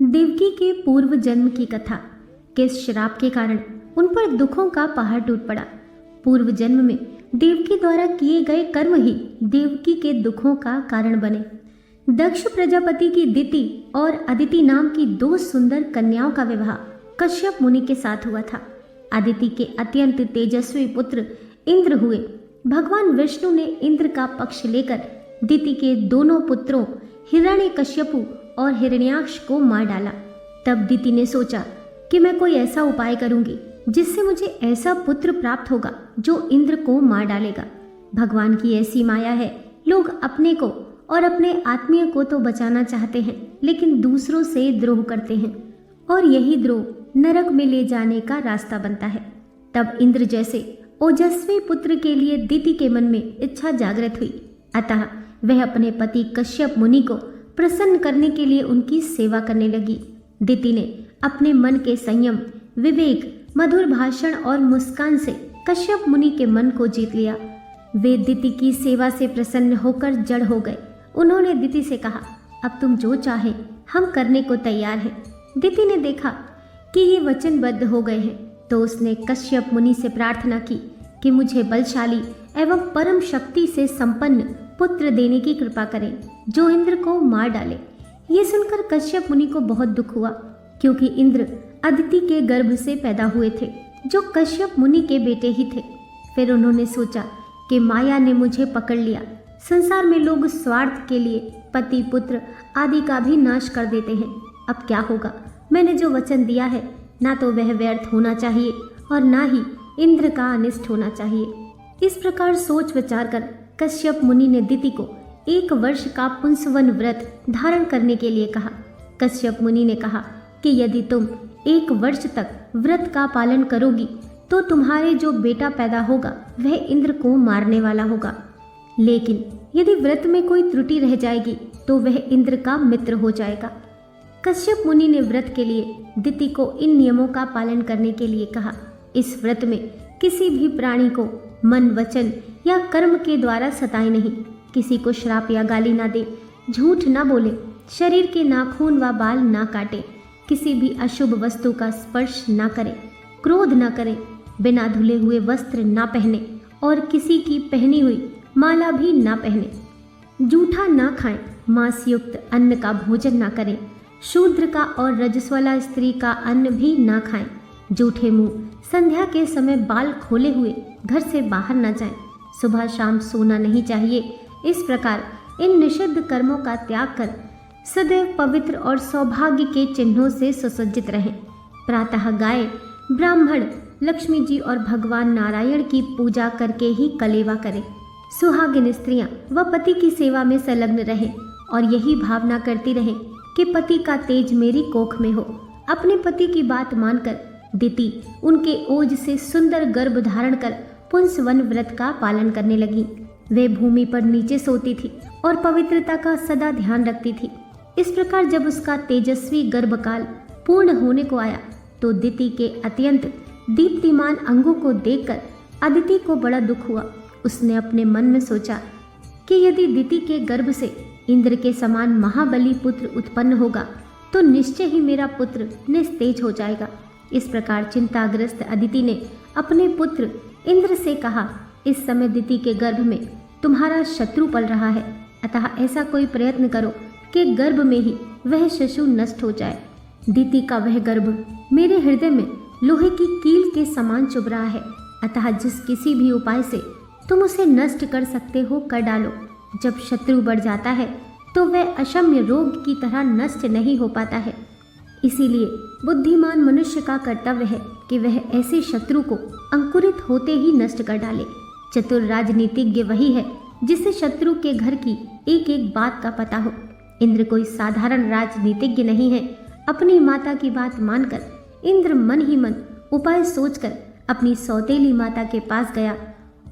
देवकी के पूर्व जन्म की कथा। किस श्राप के कारण उन पर दुखों का पहाड़ टूट पड़ा। पूर्व जन्म में देवकी द्वारा किए गए कर्म ही देवकी के दुखों का कारण बने। दक्ष प्रजापति की दिति और अदिति नाम की दो सुंदर कन्याओं का विवाह कश्यप मुनि के साथ हुआ था। अदिति के अत्यंत तेजस्वी पुत्र इंद्र हुए। भगवान विष्णु ने इंद्र का पक्ष लेकर दिति के दोनों पुत्रों हिरण्यकश्यपु और हिरण्याक्ष को मार डाला। तब दिति ने सोचा कि मैं कोई ऐसा उपाय करूंगी जिससे मुझे ऐसा पुत्र प्राप्त होगा जो इंद्र को मार डालेगा। भगवान की ऐसी माया है, लोग अपने को और अपने आत्मीय को तो बचाना चाहते हैं लेकिन दूसरों से द्रोह करते हैं और यही द्रोह नरक में ले जाने का रास्ता बनता है। तब इंद्र जैसे ओजस्वी पुत्र के लिए दिति के मन में इच्छा जागृत हुई। अतः वह अपने पति कश्यप मुनि को प्रसन्न करने के लिए उनकी सेवा करने लगी। दिति ने अपने मन के संयम, विवेक, मधुर भाषण और मुस्कान से कश्यप मुनि के मन को जीत लिया। वे दिति की सेवा से प्रसन्न होकर जड़ हो गए। उन्होंने दिति से कहा, अब तुम जो चाहे हम करने को तैयार हैं। दिति ने देखा कि ये वचनबद्ध हो गए हैं तो उसने कश्यप मुनि से प्रार्थना की कि मुझे बलशाली एवं परम शक्ति से संपन्न पुत्र देने की कृपा करें जो इंद्र को मार डाले। ये सुनकर कश्यप मुनि को बहुत दुख हुआ क्योंकि इंद्र अदिति के गर्भ से पैदा हुए थे जो कश्यप मुनि के बेटे ही थे। फिर उन्होंने सोचा कि माया ने मुझे पकड़ लिया। संसार में लोग स्वार्थ के लिए पति, पुत्र आदि का भी नाश कर देते हैं। अब क्या होगा? मैंने जो वचन दिया है ना तो वह व्यर्थ होना चाहिए और ना ही इंद्र का अनिष्ट होना चाहिए। इस प्रकार सोच विचार कर कश्यप मुनि ने दिति को 1 वर्ष का पुंसवन व्रत धारण करने के लिए कहा। कश्यप मुनि ने कहा कि यदि तुम 1 वर्ष तक व्रत का पालन करोगी तो तुम्हारे जो बेटा पैदा होगा वह इंद्र को मारने वाला होगा। लेकिन यदि व्रत में कोई त्रुटि रह जाएगी तो वह इंद्र का मित्र हो जाएगा। कश्यप मुनि ने व्रत के लिए दिति को इन नियमों का पालन करने के लिए कहा। इस व्रत में किसी भी प्राणी को मन, वचन या कर्म के द्वारा सताए नहीं, किसी को श्राप या गाली ना दे, झूठ ना बोले, शरीर के नाखून व बाल ना काटे, किसी भी अशुभ वस्तु का स्पर्श ना करे, क्रोध ना करे, बिना धुले हुए वस्त्र ना पहने और किसी की पहनी हुई माला भी ना पहने, जूठा ना खाएं, मांस युक्त अन्न का भोजन ना करें, शूद्र का और रजस्वला स्त्री का अन्न भी ना खाएं, जूठे मुंह संध्या के समय बाल खोले हुए घर से बाहर न जाएं, सुबह शाम सोना नहीं चाहिए। इस प्रकार इन निषिद्ध कर्मों का त्याग कर सदैव पवित्र और सौभाग्य के चिन्हों से सुसज्जित रहें। प्रातः गाय, ब्राह्मण, लक्ष्मी जी और भगवान नारायण की पूजा करके ही कलेवा करें। सुहागिन स्त्रियां व पति की सेवा में संलग्न रहें और यही भावना करती रहें कि पति का तेज मेरी कोख में हो। अपने पति की बात मानकर दिति उनके ओज से सुंदर गर्भ धारण कर पुंसवन व्रत का पालन करने लगी। वे भूमि पर नीचे सोती थी और पवित्रता का सदा ध्यान रखती थी। इस प्रकार जब उसका तेजस्वी गर्भकाल पूर्ण होने को आया तो दिति के अत्यंत दीप्तिमान अंगों को देखकर अदिति को बड़ा दुख हुआ। उसने अपने मन में सोचा कि यदि दिति के गर्भ से इंद्र के समान महाबली पुत्र उत्पन्न होगा तो निश्चय ही मेरा पुत्र निस्तेज हो जाएगा। इस प्रकार चिंताग्रस्त अदिति ने अपने पुत्र इंद्र से कहा, इस समय दिति के गर्भ में तुम्हारा शत्रु पल रहा है, अतः ऐसा कोई प्रयत्न करो कि गर्भ में ही वह शिशु नष्ट हो जाए। दिति का वह गर्भ मेरे हृदय में लोहे की कील के समान चुभ रहा है, अतः जिस किसी भी उपाय से तुम उसे नष्ट कर सकते हो कर डालो। जब शत्रु बढ़ जाता है तो वह अशम्य रोग की तरह नष्ट नहीं हो पाता है। इसीलिए बुद्धिमान मनुष्य का कर्तव्य है कि वह ऐसे शत्रु को अंकुरित होते ही नष्ट कर डाले। चतुर राजनीतिज्ञ वही है जिसे शत्रु के घर की एक एक बात का पता हो। इंद्र कोई साधारण राजनीतिज्ञ नहीं है। अपनी माता की बात मानकर इंद्र मन ही मन उपाय सोचकर अपनी सौतेली माता के पास गया।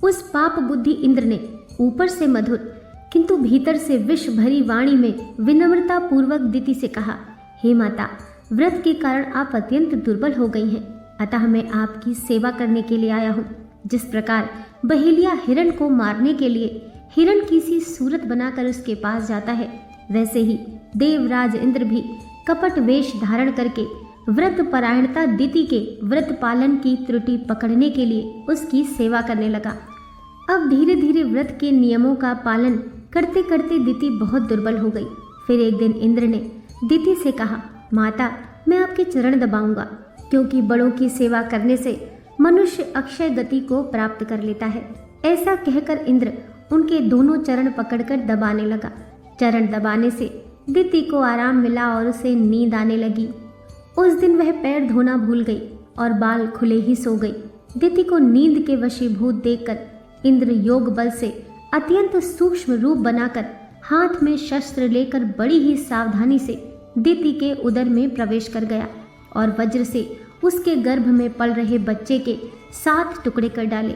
उस पाप बुद्धि इंद्र ने ऊपर से मधुर किंतु भीतर से विष भरी वाणी में विनम्रता पूर्वक दिति से कहा, हे माता, व्रत के कारण आप अत्यंत दुर्बल हो गई हैं, अतः मैं आपकी सेवा करने के लिए आया हूँ। जिस प्रकार बहेलिया हिरण को मारने के लिए हिरण की सी सूरत बनाकर उसके पास जाता है, वैसे ही देवराज इंद्र भी कपट वेश धारण करके व्रत परायणता दिति के व्रत पालन की त्रुटि पकड़ने के लिए उसकी सेवा करने लगा। अब धीरे धीरे व्रत के नियमों का पालन करते करते दिति बहुत दुर्बल हो गई। फिर एक दिन इंद्र ने दिति से कहा, माता, मैं आपके चरण दबाऊंगा, क्योंकि बड़ों की सेवा करने से मनुष्य अक्षय गति को प्राप्त कर लेता है। ऐसा कहकर इंद्र उनके दोनों चरण पकड़कर दबाने लगा। चरण दबाने से दिति को आराम मिला और उसे नींद आने लगी। उस दिन वह पैर धोना भूल गई और बाल खुले ही सो गई। दिति को नींद के वशीभूत देखकर इंद्र योग बल से अत्यंत सूक्ष्म रूप बनाकर हाथ में शस्त्र लेकर बड़ी ही सावधानी से दिति के उदर में प्रवेश कर गया और वज्र से उसके गर्भ में पल रहे बच्चे के 7 टुकड़े कर डाले।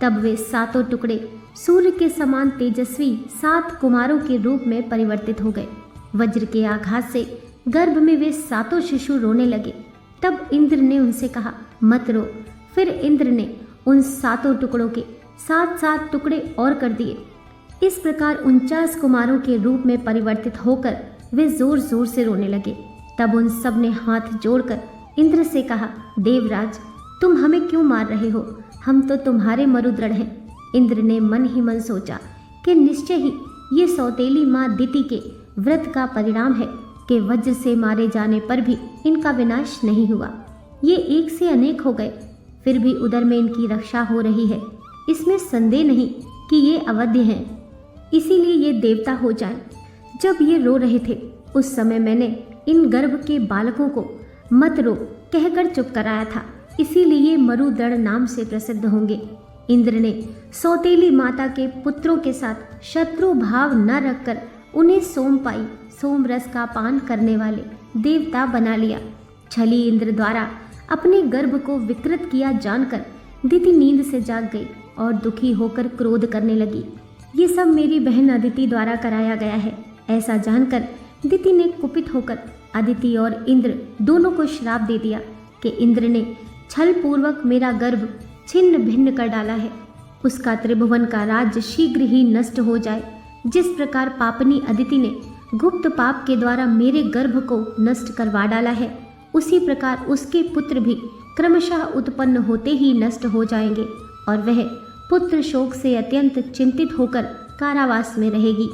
तब वे 7 टुकड़े सूर्य के समान तेजस्वी 7 कुमारों के रूप में परिवर्तित हो गए। वज्र के आघात से गर्भ में वे 7 शिशु रोने लगे। तब इंद्र ने उनसे कहा, मत रो। फिर इंद्र ने उन 7 टुकड़ों के 7 टुकड़े और कर दिए। इस प्रकार 49 कुमारों के रूप में परिवर्तित होकर वे जोर जोर से रोने लगे। तब उन सब ने हाथ जोड़कर इंद्र से कहा, देवराज, तुम हमें क्यों मार रहे हो? हम तो तुम्हारे मरुदृढ़ हैं। इंद्र ने मन ही मन सोचा कि निश्चय ही ये सौतेली माँ दिति के व्रत का परिणाम है कि वज्र से मारे जाने पर भी इनका विनाश नहीं हुआ। ये एक से अनेक हो गए, फिर भी उदर में इनकी रक्षा हो रही है। इसमें संदेह नहीं कि ये अवध्य हैं, इसीलिए ये देवता हो जाएं। जब ये रो रहे थे उस समय मैंने इन गर्भ के बालकों को मत रो कहकर चुप कराया था, इसीलिए ये मरुदृढ़ नाम से प्रसिद्ध होंगे। इंद्र ने सौतेली माता के पुत्रों के साथ शत्रु भाव न रखकर उन्हें सोमपाई, सोम रस का पान करने वाले देवता बना लिया। छली इंद्र द्वारा अपने गर्भ को विकृत किया जानकर दिति नींद से जाग गई और दुखी होकर क्रोध करने लगी। ये सब मेरी बहन अदिति द्वारा कराया गया है। ऐसा जानकर दिति ने कुपित होकर अदिति और इंद्र दोनों को श्राप दे दिया कि इंद्र ने छल पूर्वक मेरा गर्भ छिन्न भिन्न कर डाला है। उसका त्रिभुवन का राज्य शीघ्र ही नष्ट हो जाए। जिस प्रकार पापनी अदिति ने गुप्त पाप के द्वारा मेरे गर्भ को नष्ट करवा डाला है, उसी प्रकार उसके पुत्र भी क्रमशः उत्पन्न होते ही नष्ट हो जाएंगे और वह पुत्र शोक से अत्यंत चिंतित होकर कारावास में रहेगी।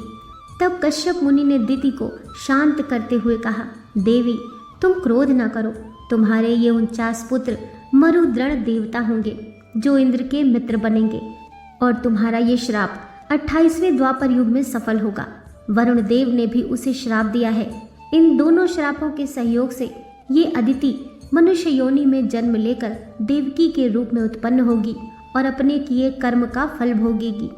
तब कश्यप मुनि ने दिति को शांत करते हुए कहा, देवी, तुम क्रोध न करो। तुम्हारे ये 49 पुत्र मरुदृढ़ देवता होंगे जो इंद्र के मित्र बनेंगे और तुम्हारा ये श्राप 28वें द्वापर युग में सफल होगा। वरुण देव ने भी उसे श्राप दिया है। इन दोनों श्रापों के सहयोग से ये अदिति मनुष्य योनि में जन्म लेकर देवकी के रूप में उत्पन्न होगी और अपने किए कर्म का फल भोगेगी।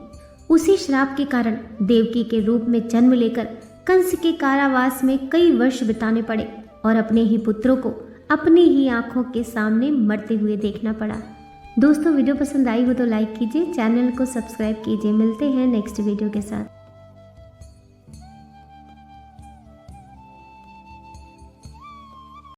उसी श्राप के कारण देवकी के रूप में जन्म लेकर कंस के कारावास में कई वर्ष बिताने पड़े और अपने ही पुत्रों को अपनी ही आंखों के सामने मरते हुए देखना पड़ा। दोस्तों, वीडियो पसंद आई हो तो लाइक कीजिए, चैनल को सब्सक्राइब कीजिए। मिलते हैं नेक्स्ट वीडियो के साथ।